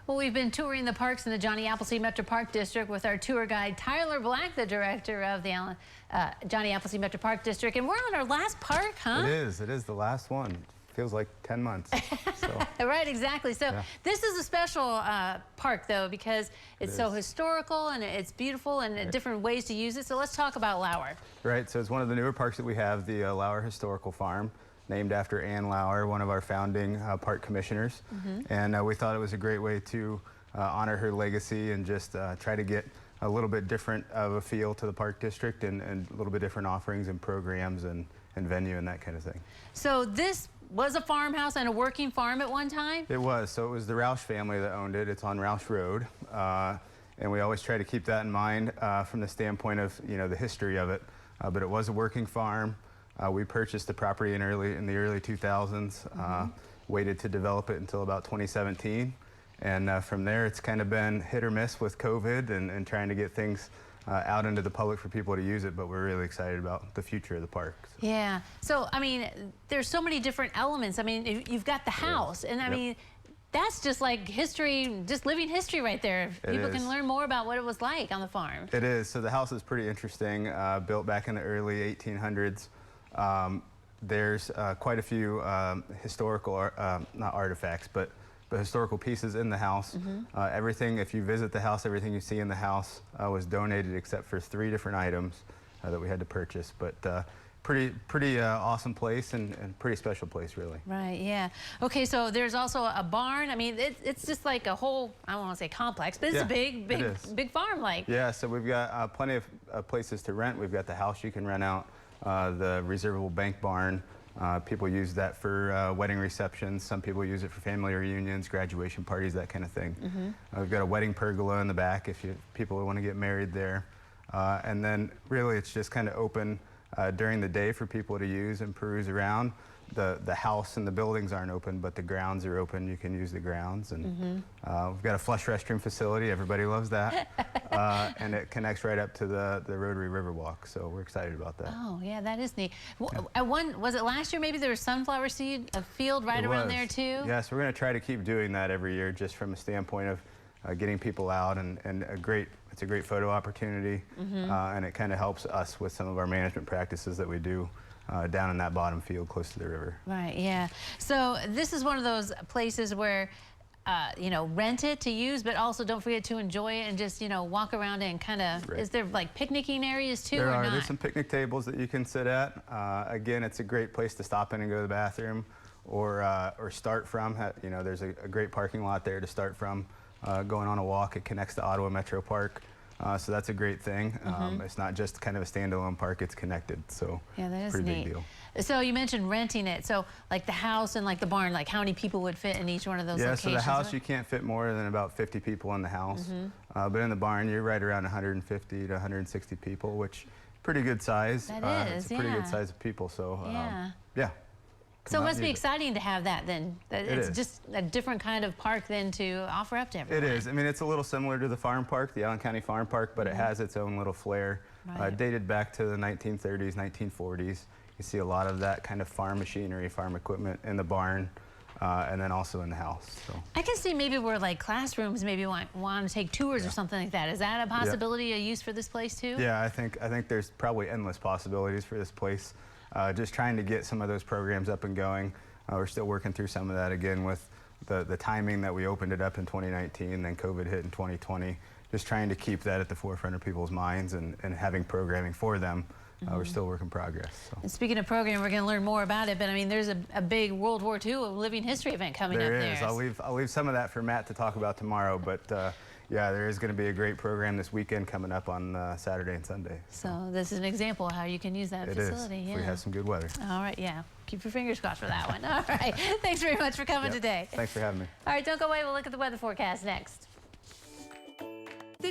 Well, we've been touring the parks in the Johnny Appleseed Metro Park District with our tour guide, Tyler Black, the director of the Johnny Appleseed Metro Park District. And we're on our last park, huh? It is the last one. Feels like 10 months. So. Right, exactly. So this is a special park, though, because it's so historical and it's beautiful and different ways to use it. So let's talk about Lauer. Right, so it's one of the newer parks that we have, the Lauer Historical Farm, named after Ann Lauer, one of our founding park commissioners. And we thought it was a great way to honor her legacy and just try to get a little bit different of a feel to the park district and a little bit different offerings and programs and venue and that kind of thing. So this was a farmhouse and a working farm at one time? It was. So it was the Roush family that owned it. It's on Roush Road. And we always try to keep that in mind from the standpoint of, the history of it. But it was a working farm. We purchased the property in the early 2000s, waited to develop it until about 2017. And from there, it's kind of been hit or miss with COVID and trying to get things out into the public for people to use it, but we're really excited about the future of the park. So. Yeah. So, I mean, there's so many different elements. I mean, you've got the house, and I mean, that's just like history, just living history right there. People can learn more about what it was like on the farm. It is. So the house is pretty interesting, built back in the early 1800s. There's quite a few historical, not artifacts, but historical pieces in the house. Everything, if you visit the house, everything you see in the house was donated except for 3 different items that we had to purchase. But pretty awesome place and pretty special place, really. Right, yeah. Okay, so there's also a barn. I mean, it's just like a whole, I don't want to say complex, but it's a big farm like. Yeah, so we've got plenty of places to rent. We've got the house you can rent out, the reservable bank barn. People use that for wedding receptions. Some people use it for family reunions, graduation parties, that kind of thing. We've got a wedding pergola in the back if people want to get married there. And then really it's just kind of open during the day for people to use and peruse around. The house and the buildings aren't open, but the grounds are open. You can use the grounds. And we've got a flush restroom facility. Everybody loves that. And it connects right up to the Rotary Riverwalk. So we're excited about that. Oh, yeah, that is neat. Was it last year maybe there was sunflower seed, a field right around there too? Yeah, so we're going to try to keep doing that every year just from a standpoint of getting people out and it's a great photo opportunity. And it kind of helps us with some of our management practices that we do. Down in that bottom field close to the river. Right, yeah. So this is one of those places where, rent it to use, but also don't forget to enjoy it and just, walk around and kind of, is there like picnicking areas too or not? There's some picnic tables that you can sit at. Again, it's a great place to stop in and go to the bathroom or start from. There's a great parking lot there to start from. Going on a walk, it connects to Ottawa Metro Park. So that's a great thing. It's not just kind of a standalone park, it's connected. So yeah, that is pretty neat. Big deal. So you mentioned renting it. So like the house and like the barn, like how many people would fit in each one of those locations? Yeah, so the house, you can't fit more than about 50 people in the house. But in the barn, you're right around 150 to 160 people, which pretty good size. That is, it's a pretty good size of people. So yeah. So it must be exciting to have that then. It's just a different kind of park then to offer up to everyone. It is. I mean, it's a little similar to the farm park, the Allen County Farm Park, but it has its own little flair. Dated back to the 1930s, 1940s. You see a lot of that kind of farm machinery, farm equipment in the barn, and then also in the house. So. I can see maybe where like classrooms maybe want to take tours or something like that. Is that a possibility, a use for this place too? Yeah, I think there's probably endless possibilities for this place. Just trying to get some of those programs up and going. We're still working through some of that again with the timing that we opened it up in 2019, then COVID hit in 2020. Just trying to keep that at the forefront of people's minds and having programming for them. We're still work in progress. So. And speaking of programming, we're going to learn more about it, but I mean, there's a big World War II living history event coming up there. There is. I'll leave some of that for Matt to talk about tomorrow, but yeah, there is going to be a great program this weekend coming up on Saturday and Sunday. So this is an example of how you can use that facility. It is, if we have some good weather. All right, yeah. Keep your fingers crossed for that one. All right. Thanks very much for coming today. Thanks for having me. All right, don't go away. We'll look at the weather forecast next.